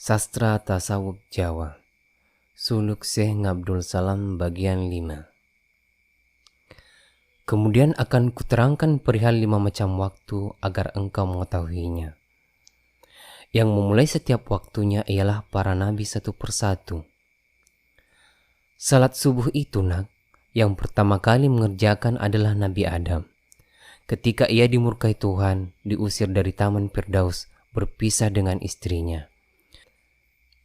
Sastra Tasawuf Jawa, Suluk Syekh Ngabdul Salam bagian 5. Kemudian akan kuterangkan perihal 5 macam waktu agar engkau mengetahuinya. Yang memulai setiap waktunya ialah para nabi satu persatu. Salat subuh itu yang pertama kali mengerjakan adalah Nabi Adam. Ketika ia dimurkai Tuhan, diusir dari Taman Firdaus, berpisah dengan istrinya.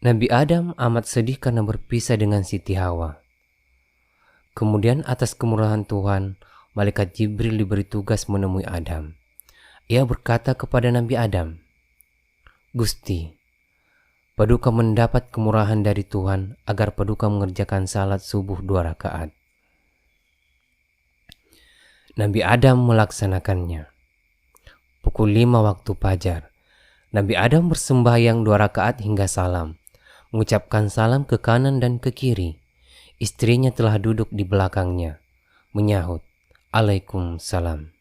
Nabi Adam amat sedih karena berpisah dengan Siti Hawa. Kemudian atas kemurahan Tuhan, malaikat Jibril diberi tugas menemui Adam. Ia berkata kepada Nabi Adam, "Gusti, paduka mendapat kemurahan dari Tuhan agar paduka mengerjakan salat subuh 2 rakaat." Nabi Adam melaksanakannya. Pukul 5 waktu fajar, Nabi Adam bersembahyang 2 rakaat hingga salam. Mengucapkan salam ke kanan dan ke kiri. Istrinya telah duduk di belakangnya, menyahut, "Waalaikumsalam."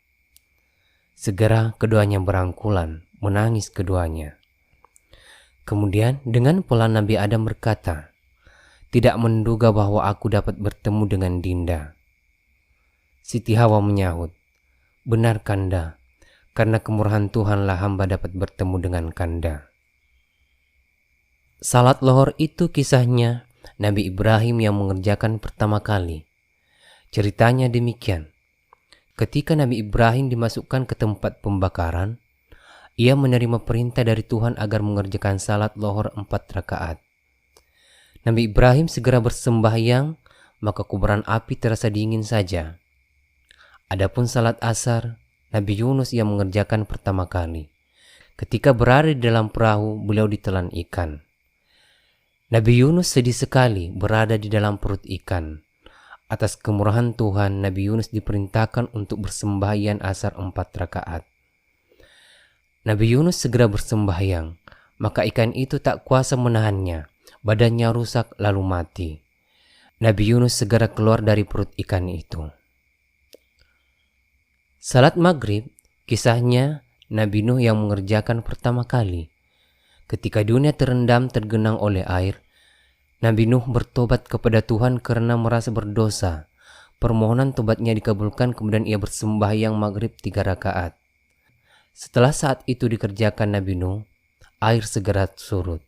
Segera keduanya berangkulan, menangis keduanya. Kemudian dengan pelan Nabi Adam berkata, "Tidak menduga bahwa aku dapat bertemu dengan Dinda." Siti Hawa menyahut, "Benar Kanda, karena kemurahan Tuhanlah hamba dapat bertemu dengan Kanda." Salat lohor itu kisahnya Nabi Ibrahim yang mengerjakan pertama kali. Ceritanya demikian. Ketika Nabi Ibrahim dimasukkan ke tempat pembakaran, ia menerima perintah dari Tuhan agar mengerjakan salat lohor 4 rakaat. Nabi Ibrahim segera bersembahyang, maka kobaran api terasa dingin saja. Adapun salat asar, Nabi Yunus yang mengerjakan pertama kali. Ketika berada di dalam perahu, beliau ditelan ikan. Nabi Yunus sedih sekali berada di dalam perut ikan. Atas kemurahan Tuhan, Nabi Yunus diperintahkan untuk bersembahyang asar 4 rakaat. Nabi Yunus segera bersembahyang, maka ikan itu tak kuasa menahannya, badannya rusak lalu mati. Nabi Yunus segera keluar dari perut ikan itu. Salat maghrib, kisahnya Nabi Nuh yang mengerjakan pertama kali. Ketika dunia terendam tergenang oleh air, Nabi Nuh bertobat kepada Tuhan karena merasa berdosa. Permohonan tobatnya dikabulkan, kemudian ia bersembahyang maghrib 3 rakaat. Setelah saat itu dikerjakan Nabi Nuh, air segera surut.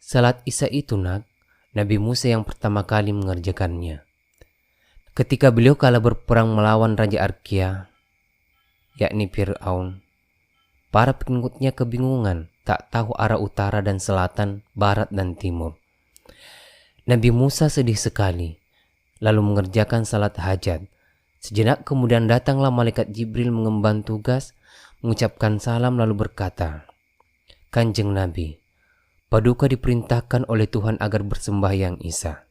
Salat Isya itu Nabi Musa yang pertama kali mengerjakannya. Ketika beliau kalah berperang melawan Raja Arkia, yakni Fir'aun, para pengikutnya kebingungan, tak tahu arah utara dan selatan, barat dan timur. Nabi Musa sedih sekali, lalu mengerjakan salat hajat. Sejenak kemudian datanglah malaikat Jibril mengemban tugas, mengucapkan salam lalu berkata, "Kanjeng Nabi, paduka diperintahkan oleh Tuhan agar bersembahyang Isya."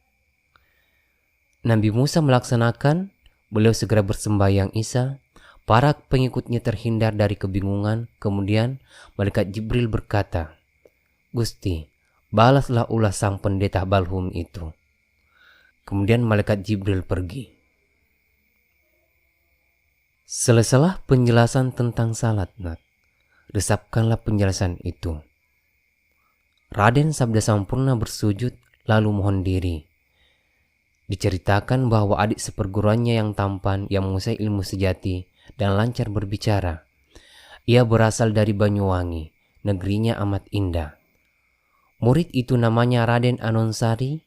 Nabi Musa melaksanakan, beliau segera bersembahyang Isya. Para pengikutnya terhindar dari kebingungan. Kemudian malaikat Jibril berkata, "Gusti, balaslah ulah sang pendeta Balhum itu." Kemudian malaikat Jibril pergi. Selesailah penjelasan tentang salat resapkanlah penjelasan itu. Raden Sabda Sampurna bersujud lalu mohon diri. Diceritakan bahwa adik seperguruannya yang tampan, yang menguasai ilmu sejati dan lancar berbicara. Ia berasal dari Banyuwangi, negerinya amat indah. Murid itu namanya Raden Anonsari.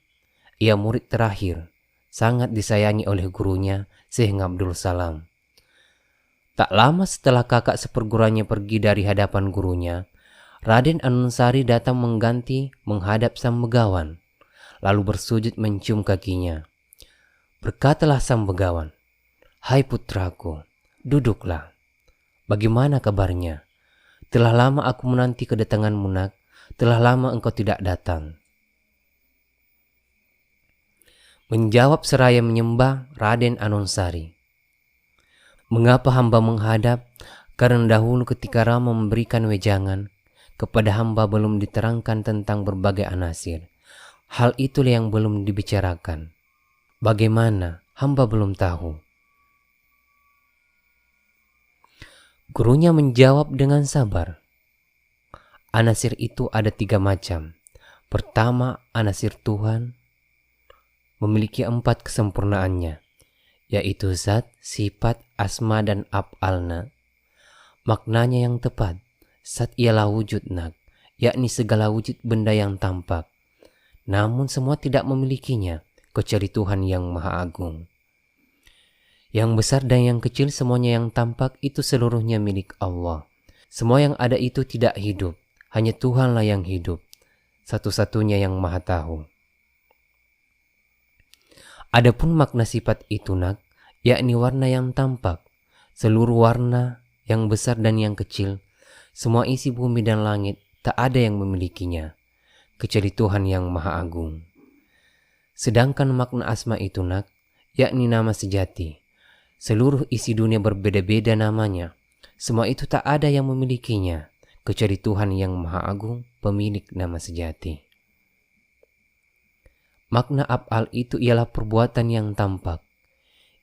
Ia murid terakhir, sangat disayangi oleh gurunya, Syekh Ngabdul Salam. Tak lama setelah kakak seperguruannya pergi dari hadapan gurunya, Raden Anonsari datang mengganti menghadap sang begawan, lalu bersujud mencium kakinya. Berkatalah sang begawan, "Hai putraku, duduklah. Bagaimana kabarnya? Telah lama aku menanti kedatanganmu telah lama engkau tidak datang." Menjawab seraya menyembah Raden Anonsari, "Mengapa hamba menghadap? Karena dahulu ketika Rama memberikan wejangan, kepada hamba belum diterangkan tentang berbagai anasir. Hal itulah yang belum dibicarakan. Bagaimana? Hamba belum tahu." Gurunya menjawab dengan sabar, Anasir itu ada 3 macam. Pertama, anasir Tuhan memiliki 4 kesempurnaannya, yaitu zat, sifat, asma, dan af'alna. Maknanya yang tepat, zat ialah wujud nak, yakni segala wujud benda yang tampak. Namun semua tidak memilikinya, kecuali Tuhan yang Maha Agung. Yang besar dan yang kecil semuanya yang tampak itu seluruhnya milik Allah. Semua yang ada itu tidak hidup, hanya Tuhanlah yang hidup, satu-satunya yang Maha Tahu. Adapun makna sifat itu nak, yakni warna yang tampak, seluruh warna yang besar dan yang kecil, semua isi bumi dan langit, tak ada yang memilikinya, kecuali Tuhan yang Maha Agung. Sedangkan makna asma itu nak, yakni nama sejati, seluruh isi dunia berbeda-beda namanya, semua itu tak ada yang memilikinya, kecuali Tuhan yang Maha Agung, pemilik nama sejati. Makna af'al itu ialah perbuatan yang tampak.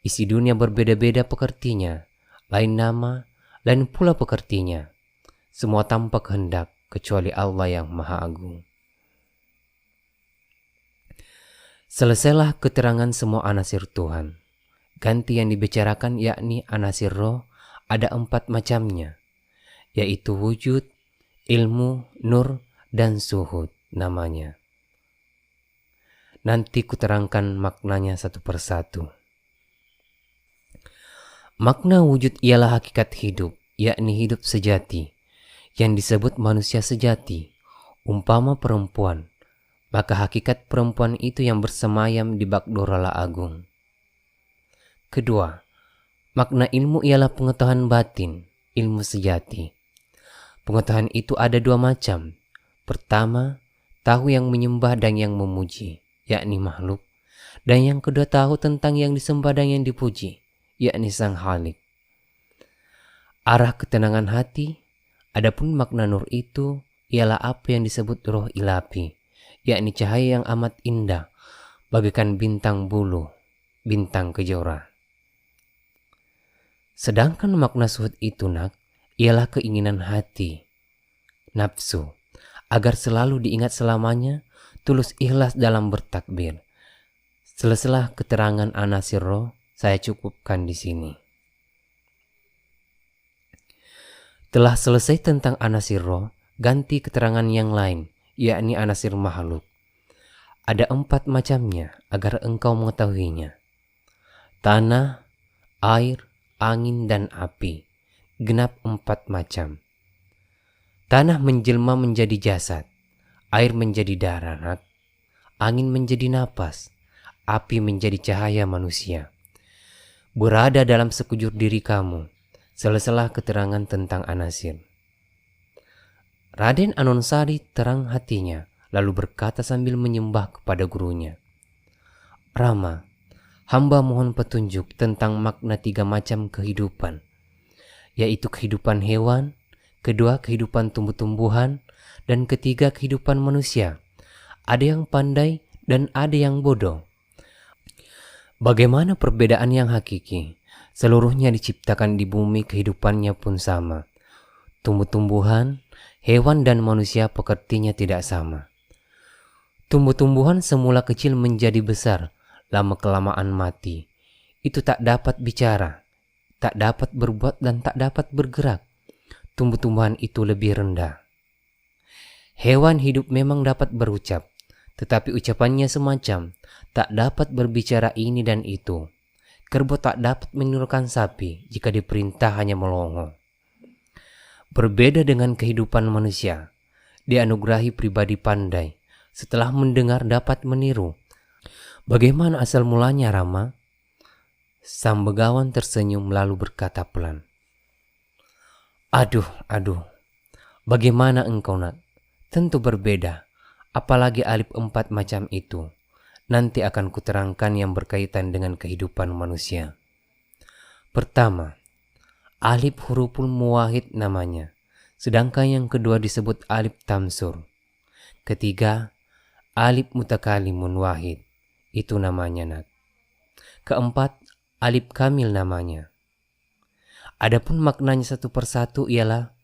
Isi dunia berbeda-beda pekertinya, lain nama, lain pula pekertinya. Semua tanpa kehendak, kecuali Allah yang Maha Agung. Selesailah keterangan semua anasir Tuhan. Ganti yang dibicarakan yakni anasir roh ada 4 macamnya, yaitu wujud, ilmu, nur, dan suhud namanya. Nanti kuterangkan maknanya satu persatu. Makna wujud ialah hakikat hidup, yakni hidup sejati, yang disebut manusia sejati, umpama perempuan. Maka hakikat perempuan itu yang bersemayam di bak Dorala Agung. Kedua, makna ilmu ialah pengetahuan batin, ilmu sejati. Pengetahuan itu ada 2 macam. Pertama, tahu yang menyembah dan yang memuji, yakni makhluk. Dan yang kedua, tahu tentang yang disembah dan yang dipuji, yakni Sang Khalik. Arah ketenangan hati. Adapun makna nur itu ialah apa yang disebut roh ilahi, yakni cahaya yang amat indah, bagaikan bintang bulu, bintang kejora. Sedangkan makna suhud itu nak, ialah keinginan hati, nafsu, agar selalu diingat selamanya, tulus ikhlas dalam bertakbir. Selesailah keterangan anasir roh, saya cukupkan di sini. Telah selesai tentang anasir roh, ganti keterangan yang lain, yakni anasir makhluk. Ada 4 macamnya agar engkau mengetahuinya. Tanah, air, angin, dan api. Genap 4 macam. Tanah menjelma menjadi jasad, air menjadi darah, angin menjadi napas, api menjadi cahaya manusia. Berada dalam sekujur diri kamu. Selesailah keterangan tentang anasir. Raden Anonsari terang hatinya, lalu berkata sambil menyembah kepada gurunya, Rama, hamba mohon petunjuk tentang makna 3 macam kehidupan, yaitu kehidupan hewan, kedua kehidupan tumbuh-tumbuhan, dan ketiga kehidupan manusia. Ada yang pandai dan ada yang bodoh. Bagaimana perbedaan yang hakiki? Seluruhnya diciptakan di bumi, kehidupannya pun sama. Tumbuh-tumbuhan, hewan dan manusia pekertinya tidak sama. Tumbuh-tumbuhan semula kecil menjadi besar, lama-kelamaan mati. Itu tak dapat bicara, tak dapat berbuat dan tak dapat bergerak. Tumbuh-tumbuhan itu lebih rendah. Hewan hidup memang dapat berucap, tetapi ucapannya semacam, tak dapat berbicara ini dan itu. Kerbau tak dapat menirukan sapi jika diperintah hanya melongo. Berbeda dengan kehidupan manusia, dianugerahi pribadi pandai, setelah mendengar dapat meniru. Bagaimana asal mulanya, Rama? Sang begawan tersenyum lalu berkata pelan, Aduh, bagaimana engkau nak? Tentu berbeda, apalagi alif 4 macam itu. Nanti akan kuterangkan yang berkaitan dengan kehidupan manusia. Pertama, alif huruful muwahhid namanya, sedangkan yang kedua disebut alif tamsur. Ketiga, alif mutakalimun wahid, itu namanya nak. Keempat, alif kamil namanya. Adapun maknanya satu persatu ialah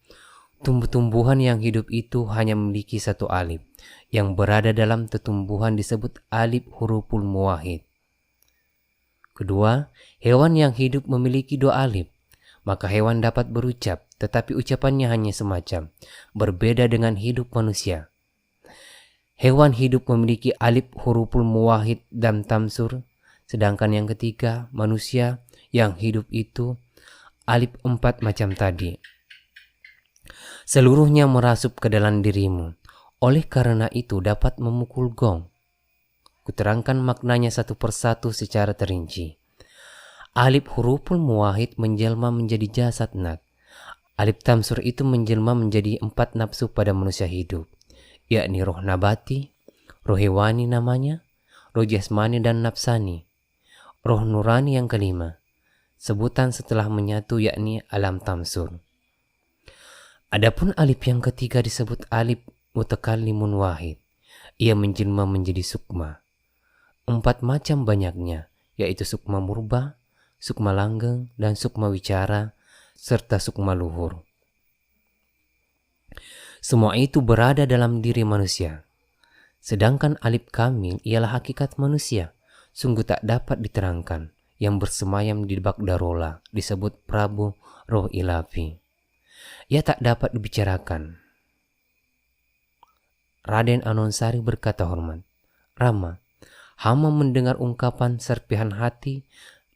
Tumbuh-tumbuhan yang hidup itu hanya memiliki satu alif. Yang berada dalam tetumbuhan disebut alif huruful muwahhid. Kedua, hewan yang hidup memiliki dua alif. Maka hewan dapat berucap, tetapi ucapannya hanya semacam, berbeda dengan hidup manusia. Hewan hidup memiliki alif huruful muwahhid dan tamsur, sedangkan yang ketiga, manusia yang hidup itu alif 4 macam tadi. Seluruhnya merasup ke dalam dirimu. Oleh karena itu dapat memukul gong. Kuterangkan maknanya satu persatu secara terinci. Alif huruful muwahhid menjelma menjadi jasad nak. Alif tamsur itu menjelma menjadi 4 nafsu pada manusia hidup, yakni roh nabati, roh hewani namanya, roh jasmani dan nafsani. Roh nurani yang kelima, sebutan setelah menyatu yakni alam tamsur. Adapun alif yang ketiga disebut alif mutakallimun wahid. Ia menjelma menjadi sukma. 4 macam banyaknya, yaitu sukma murba, sukma langgeng, dan sukma wicara, serta sukma luhur. Semua itu berada dalam diri manusia. Sedangkan alif kamil ialah hakikat manusia, sungguh tak dapat diterangkan, yang bersemayam di Bagdarola, disebut Prabu Roh Ilafi. Ia tak dapat dibicarakan. Raden Anonsari berkata hormat, Rama, hama mendengar ungkapan serpihan hati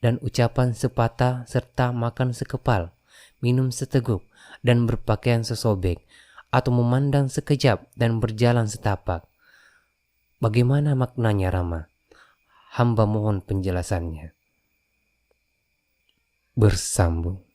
dan ucapan sepatah serta makan sekepal, minum seteguk dan berpakaian sesobek, atau memandang sekejap dan berjalan setapak. Bagaimana maknanya Rama? Hamba mohon penjelasannya. Bersambung.